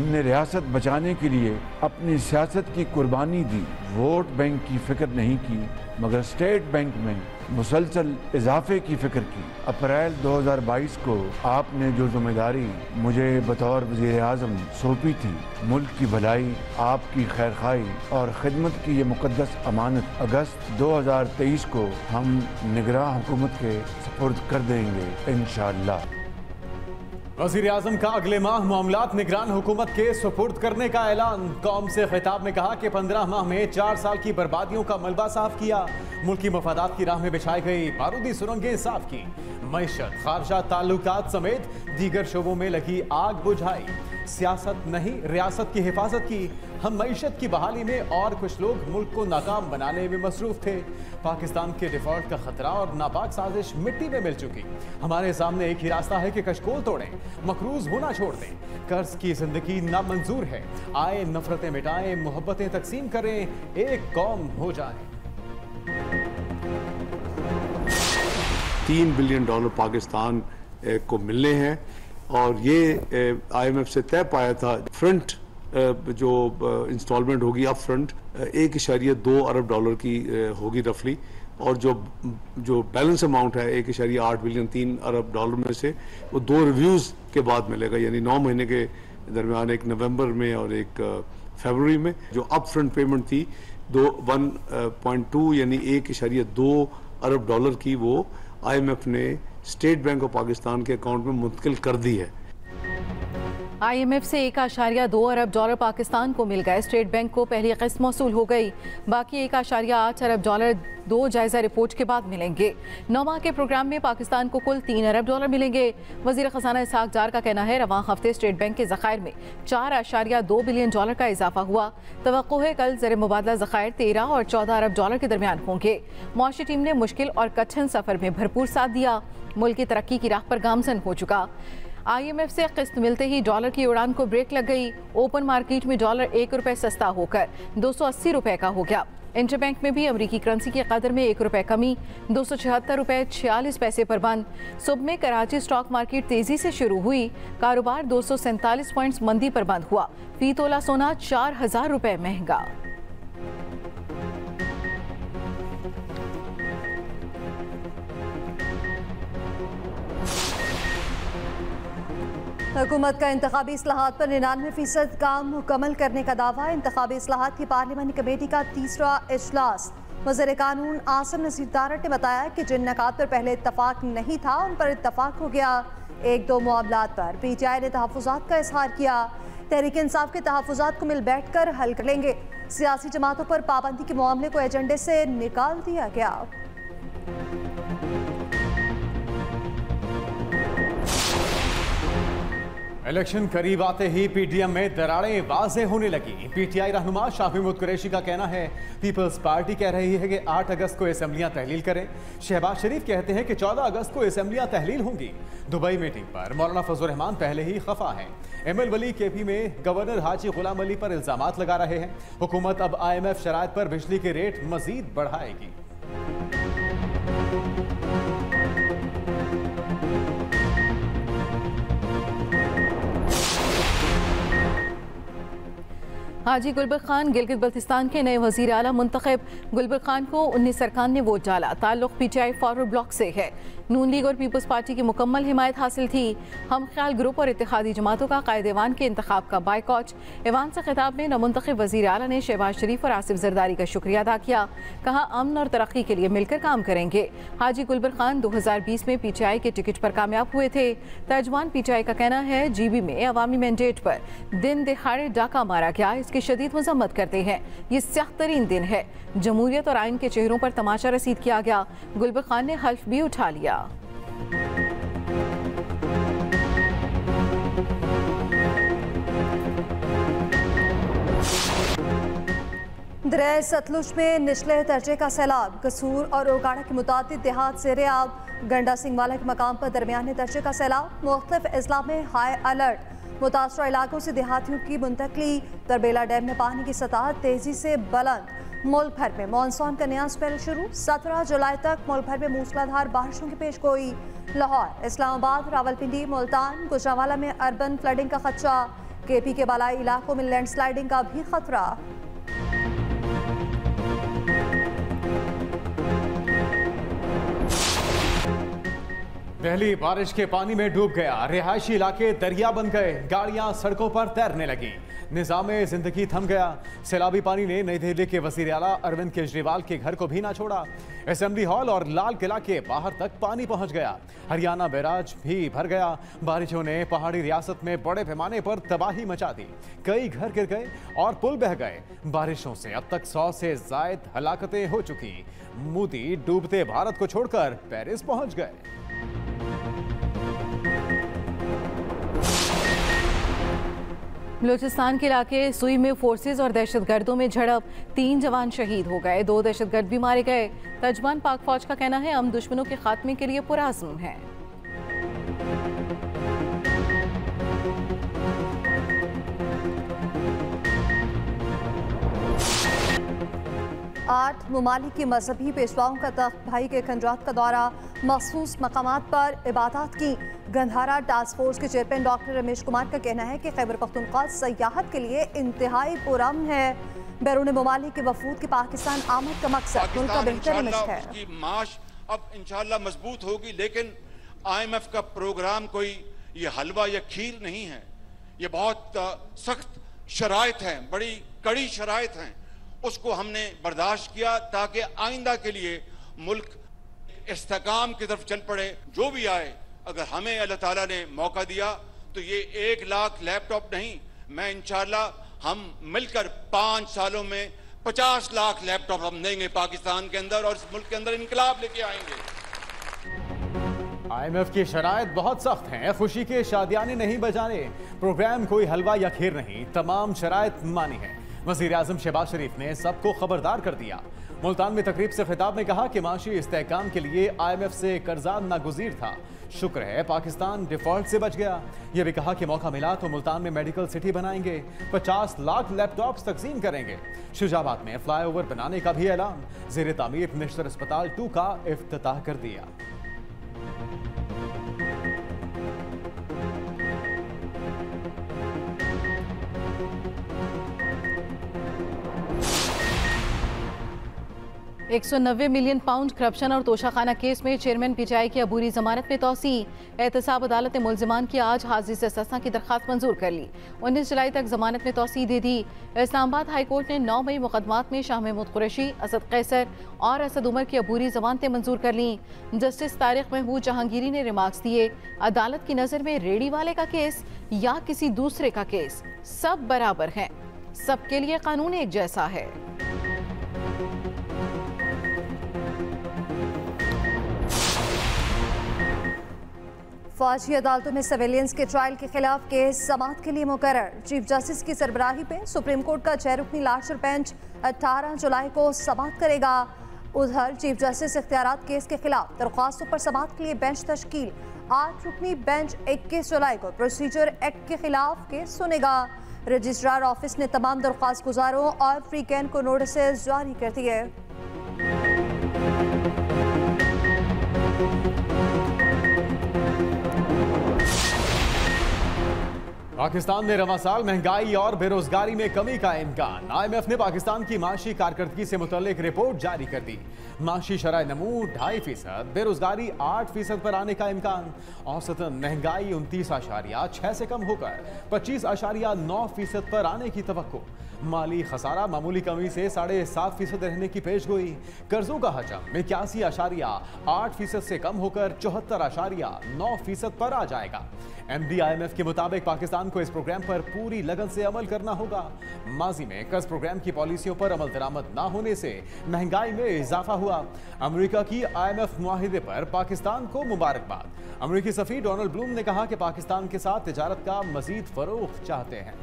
हमने रियासत बचाने के लिए अपनी सियासत की कुर्बानी दी, वोट बैंक की फिक्र नहीं की, मगर स्टेट बैंक में मुसलसल इजाफे की फिक्र की। अप्रैल 2022 को आपने जो जिम्मेदारी मुझे बतौर वज़ीर-ए-आज़म सौंपी थी, मुल्क की भलाई, आपकी खैरखाई और खिदमत की ये मुकद्दस अमानत अगस्त 2023 को हम निगरां हुकूमत के सुपुर्द कर देंगे इंशाअल्लाह। वज़ीर-ए-आज़म का अगले माह मामलात निगरान हुकूमत के सुपुर्द करने का ऐलान। कौम से खिताब में कहा कि 15 माह में 4 साल की बर्बादियों का मलबा साफ किया, मुल्की मफादात की राह में बिछाई गई बारूदी सुरंगें साफ की, मईशत, खारजा ताल्लुकात समेत दीगर शोबों में लगी आग बुझाई, सियासत नहीं रियासत की हिफाजत की। हम मईशत की बहाली में और कुछ लोग मुल्क को नाकाम बनाने में मसरूफ थे। पाकिस्तान के डिफॉल्ट का खतरा और नापाक साजिश मिट्टी में मिल चुकी। हमारे सामने एक ही रास्ता है कि कशकोल तोड़ें, मकरूज होना छोड़ दें, कर्ज की जिंदगी नामंजूर है। आए नफरतें मिटाएं, मोहब्बतें तकसीम करें, एक कौम हो जाएं। $3 बिलियन पाकिस्तान को मिलने हैं और ये IMF से तय पाया था। फ्रंट जो इंस्टॉलमेंट होगी अप फ्रंट $1.2 अरब की होगी रफली, और जो बैलेंस अमाउंट है 1.8 बिलियन 3 अरब में से वो 2 रिव्यूज़ के बाद मिलेगा, यानी 9 महीने के दरमियान, एक नवंबर में और एक फरवरी में। जो अप फ्रंट पेमेंट थी 1.2 यानी $1.2 अरब की, वो IMF ने स्टेट बैंक ऑफ पाकिस्तान के अकाउंट में मुंतकिल कर दी है। IMF से $1.2 अरब पाकिस्तान को मिल गए। स्टेट बैंक को पहली किस्त मौसूल हो गई, बाकी $1.8 अरब 2 जायजा रिपोर्ट के बाद मिलेंगे। 9 माह के प्रोग्राम में पाकिस्तान को कुल $3 अरब मिलेंगे। वजीर खजाना इसहाक डार का कहना है रवां हफ्ते स्टेट बैंक के ज़खायर में $4.2 बिलियन का इजाफा हुआ। तवक्को है कल ज़र मुबादला ज़खायर $13 और $14 अरब के दरमियान होंगे। मुआशी टीम ने मुश्किल और कठिन सफर में भरपूर साथ दिया, मुल्क की तरक्की की राह पर गामजन हो चुका। IMF से किस्त मिलते ही डॉलर की उड़ान को ब्रेक लग गई। ओपन मार्केट में डॉलर ₹1 सस्ता होकर $280 का हो गया। इंटरबैंक में भी अमरीकी करेंसी की कदर में ₹1 कमी, $276.46 पर बंद। सुबह में कराची स्टॉक मार्केट तेजी से शुरू हुई, कारोबार 247 पॉइंट्स मंदी पर बंद हुआ। फी तोला सोना ₹4000 महंगा। हुकूमत का इंतखाबी इस्लाहात पर 99% काम मुकम्मल करने का दावा। इंतखाबी इस्लाहात की पार्लिमानी कमेटी का 3रा इजलास। वज़ीर कानून आसिम नसीर तारड़ ने बताया कि जिन नकात पर पहले इत्तफाक नहीं था उन पर इत्तफाक हो गया। 1-2 मामलात पर PTI ने तहफ़्फ़ुज़ात का इजहार किया। तहरीक इंसाफ के तहफ़्फ़ुज़ात को मिल बैठ कर हल कर लेंगे। सियासी जमातों पर पाबंदी के मामले को एजेंडे से निकाल दिया गया। इलेक्शन करीब आते ही PTM में दरारें वाज़ेह होने लगी। PTI रहनुमा शाफी महमूद कुरैशी का कहना है पीपल्स पार्टी कह रही है कि 8 अगस्त को असेंबलियां तहलील करें। शहबाज शरीफ कहते हैं कि 14 अगस्त को असेंबलियां तहलील होंगी। दुबई मीटिंग पर मौलाना फजल रहमान पहले ही खफा हैं। ML वली KP में गवर्नर हाजी गुलाम अली पर इल्जामात लगा रहे हैं। हुकूमत अब IMF शराइत पर बिजली के रेट मजीद बढ़ाएगी। हाजी गुलबर्ग खान गिलगित बल्तिस्तान के नए वजीर आला मुंतखब। गुलबर्ग खान को 19 अरकान ने वोट डाला। ताल्लुक PTI फॉरवर्ड ब्लॉक से है। नून लीग और पीपल्स पार्टी की मुकम्मल हिमायत हासिल थी। हम ख्याल ग्रुप और इत्तेहादी जमातों का कायद ऐवान के इंतखाब का बाइकॉट। ऐवान से खिताब में नमुंतखब वजीर आला ने शहबाज शरीफ और आसिफ जरदारी का शुक्रिया अदा किया। कहा अमन और तरक्की के लिए मिलकर काम करेंगे। हाजी गुलबर्ग खान 2020 में PTI के टिकट पर कामयाब हुए थे। तर्जमान PTI का कहना है GB में अवामी मैंडेट पर दिन दिहाड़े डाका मारा गया, इसकी शदीद मजम्मत करते हैं। ये सख्त तरीन दिन है। जमहूरियत और आइन के चेहरों पर तमाशा रसीद किया गया। गुलबर्ग खान ने हल्फ भी उठा लिया। दरिया सतलुज में निचले दर्जे का सैलाब। कसूर और ओगाड़ा के मुताबिक देहात से रेआब। गंडा सिंहवाला के मकाम पर दरमियाने दर्जे का सैलाब। मुख्तलिफ अजला में हाई अलर्ट। मुतासरा इलाकों से देहातियों की मुंतकली। तरबेला डैम में पानी की सतह तेजी से बुलंद। मुल्क भर में मानसून का नया स्पेल शुरू। 17 जुलाई तक मुल्क भर में मूसलाधार बारिशों की पेशगोई। लाहौर, इस्लामाबाद, रावलपिंडी, मुल्तान, गुजरांवाला में अर्बन फ्लडिंग का खदशा। केपी के बालाई इलाकों में लैंडस्लाइडिंग का भी खतरा। दिल्ली बारिश के पानी में डूब गया, रिहायशी इलाके दरिया बन गए, गाड़ियां सड़कों पर तैरने लगी, निज़ामे जिंदगी थम गया। सैलाबी पानी ने नई दिल्ली के वज़ीर आला अरविंद केजरीवाल के घर को भी ना छोड़ा। असेंबली हॉल और लाल किला के बाहर तक पानी पहुंच गया। हरियाणा बैराज भी भर गया। बारिशों ने पहाड़ी रियासत में बड़े पैमाने पर तबाही मचा दी, कई घर गिर गए और पुल बह गए। बारिशों से अब तक 100 से ज़ायद हलाकतें हो चुकी। मोदी डूबते भारत को छोड़कर पेरिस पहुंच गए। बलूचिस्तान के इलाके सुई में फोर्सेस और दहशतगर्दों में झड़प, 3 जवान शहीद हो गए, 2 दहशतगर्द भी मारे गए। तर्जमान पाक फौज का कहना है हम दुश्मनों के खात्मे के लिए पुरअज़्म हैं। आठ ममालिक की मजहबी पेशवाओं का तख्त भाई के खंजात का दौरा, मखसूस मकामात पर इबादत की। गंधारा टास्क फोर्स के चेयरमैन डॉक्टर रमेश कुमार का कहना है कि खैबर पख्तूनख्वा सयाहत के लिए इंतहाई पुरअमन है। बैरून ममालिक के वफूद की पाकिस्तान आमद का मकसद मुल्क का बेहतर इमेज है। उसकी माश अब इंशाल्लाह मजबूत होगी, लेकिन IMF का प्रोग्राम कोई ये हलवा या खीर नहीं है। ये बहुत सख्त शराइत हैं, बड़ी कड़ी शराइत हैं। उसको हमने बर्दाश्त किया ताकि आइंदा के लिए मुल्क इस्तेकाम की तरफ चल पड़े। जो भी आए, अगर हमें अल्लाह ताला ने मौका दिया तो ये 1 लाख लैपटॉप नहीं, मैं इंशाल्लाह हम मिलकर 5 सालों में 50 लाख लैपटॉप हम देंगे पाकिस्तान के अंदर और इस मुल्क के अंदर इनकलाब लेके आएंगे। IMF की शराइत बहुत सख्त हैं, खुशी के शादियाने नहीं बजाने, प्रोग्राम कोई हलवा या खीर नहीं, तमाम शराइत मानी है। वज़ीर आज़म शहबाज शरीफ ने सबको खबरदार कर दिया। मुल्तान में तकरीब से खिताब में कहा कि माशी इस्तेहकाम के लिए IMF से कर्जा नागुज़ीर था, शुक्र है पाकिस्तान डिफॉल्ट से बच गया। यह भी कहा कि मौका मिला तो मुल्तान में मेडिकल सिटी बनाएंगे, 50 लाख लैपटॉप्स तकसीम करेंगे। शुजाबाद में फ्लाईओवर बनाने का भी ऐलान, ज़ेर तामीर मिनिस्टर अस्पताल 2 का इफ्तिताह कर दिया। £190 मिलियन करप्शन और तोशाखाना केस में चेयरमैन PTI की अबूरी जमानत में तौसी। एहतसाब अदालत ने मुल्जिमान की आज हाजिर से इस्तिस्ना की दरख्वास्त मंजूर कर ली। 19 जुलाई तक जमानत में तौसी दे दी। इस्लामाबाद हाई कोर्ट ने 9 मई मुकदमात में शाह महमूद कुरैशी, असद कैसर और असद उमर की अबूरी जमानतें मंजूर कर ली। जस्टिस तारिक महमूद जहांगीरी ने रिमार्क्स दिए, अदालत की नज़र में रेडी वाले का केस या किसी दूसरे का केस सब बराबर हैं, सबके लिए कानून एक जैसा है। फौजी अदालतों में सर्वेलेंस के ट्रायल के खिलाफ केस समाअत के लिए मुकर्रर। चीफ जस्टिस की सरबराही पे सुप्रीम कोर्ट का 6 रुकनी लार्जर बेंच 18 जुलाई को समाअत करेगा। उधर चीफ जस्टिस इख्तियारात केस के खिलाफ दरख्वास्तों पर समाअत के लिए बेंच तश्कील। 8 रुकनी बेंच 21 जुलाई को प्रोसीजर एक्ट के खिलाफ केस सुनेगा। रजिस्ट्रार ऑफिस ने तमाम दरख्वास्त गुजारों और फ्री कैन को नोटिस जारी कर दिए। पाकिस्तान में रवां साल महंगाई और बेरोजगारी में कमी का इम्कान। IMF ने पाकिस्तान की माशी कारकर्दगी से मुतल्लिक रिपोर्ट जारी कर दी। माशी शरह नमू 2.5%, बेरोजगारी 8% पर आने का इम्कान। औसतन महंगाई 29.6 से कम होकर 25.9% पर आने की तवक्को। माली खसारा मामूली कमी से 7.5% रहने की पेशगोई। कर्जों का हजम 81.8% से कम होकर 74.9% पर आ जाएगा। MD IMF के मुताबिक पाकिस्तान को इस प्रोग्राम पर पूरी लगन से अमल करना होगा। माजी में कर्ज प्रोग्राम की पॉलिसियों पर अमल दरामद न होने से महंगाई में इजाफा हुआ। अमेरिका की IMF मुआहिदे पर पाकिस्तान को मुबारकबाद। अमेरिकी सफीर डोनाल्ड ब्लूम ने कहा कि पाकिस्तान के साथ तिजारत का मजीद फरोग चाहते हैं।